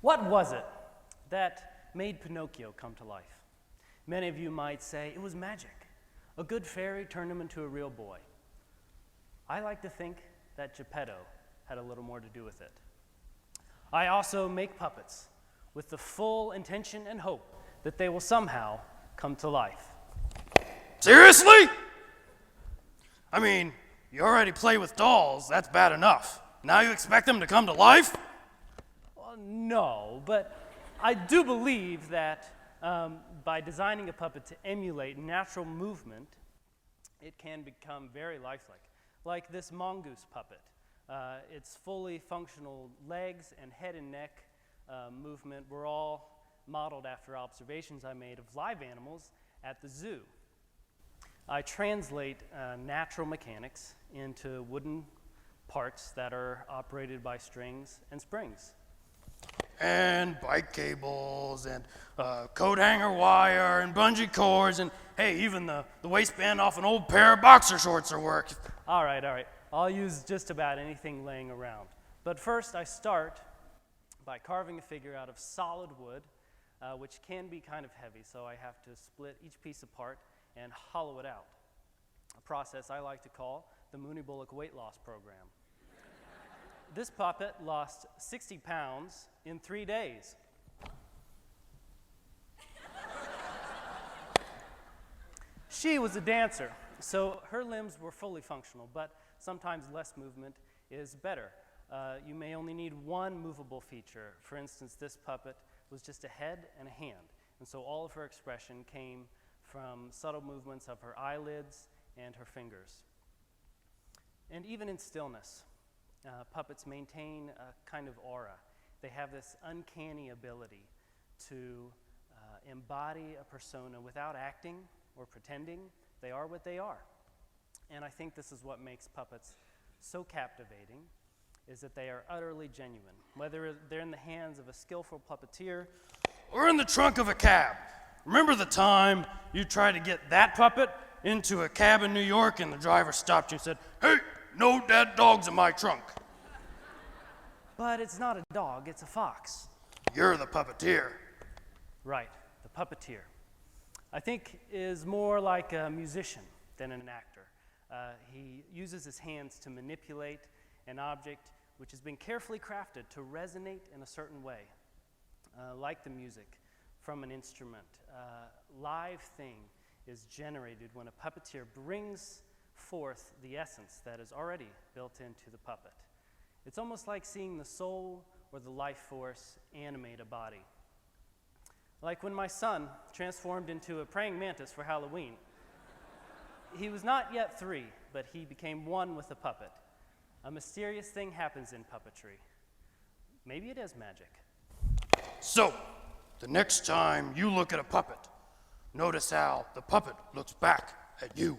What was it that made Pinocchio come to life? Many of you might say it was magic. A good fairy turned him into a real boy. I like to think that Geppetto had a little more to do with it. I also make puppets with the full intention and hope that they will somehow come to life. Seriously? I mean, you already play with dolls, that's bad enough. Now you expect them to come to life? Well, no, but I do believe that by designing a puppet to emulate natural movement, it can become very lifelike. Like this mongoose puppet. Its fully functional legs and head and neck movement were all modeled after observations I made of live animals at the zoo. I translate natural mechanics into wooden parts that are operated by strings and springs. And bike cables, and coat hanger wire, and bungee cords, and hey, even the waistband off an old pair of boxer shorts are work. All right. I'll use just about anything laying around. But first, I start by carving a figure out of solid wood, which can be kind of heavy, so I have to split each piece apart and hollow it out. A process I like to call the Mooney Bullock weight loss program. This puppet lost 60 pounds in 3 days. She was a dancer, so her limbs were fully functional, but sometimes less movement is better. You may only need one movable feature. For instance, this puppet was just a head and a hand, and so all of her expression came from subtle movements of her eyelids and her fingers. And even in stillness, puppets maintain a kind of aura. They have this uncanny ability to embody a persona without acting or pretending. They are what they are. And I think this is what makes puppets so captivating, is that they are utterly genuine. Whether they're in the hands of a skillful puppeteer or in the trunk of a cab. Remember the time you tried to get that puppet into a cab in New York and the driver stopped you and said, "Hey, no dead dogs in my trunk." But it's not a dog, it's a fox. You're the puppeteer. Right, the puppeteer. I think is more like a musician than an actor. He uses his hands to manipulate an object which has been carefully crafted to resonate in a certain way, like the music from an instrument. Live thing is generated when a puppeteer brings forth the essence that is already built into the puppet. It's almost like seeing the soul or the life force animate a body. Like when my son transformed into a praying mantis for Halloween. He was not yet 3, but he became one with the puppet. A mysterious thing happens in puppetry. Maybe it is magic. So, the next time you look at a puppet, notice how the puppet looks back at you.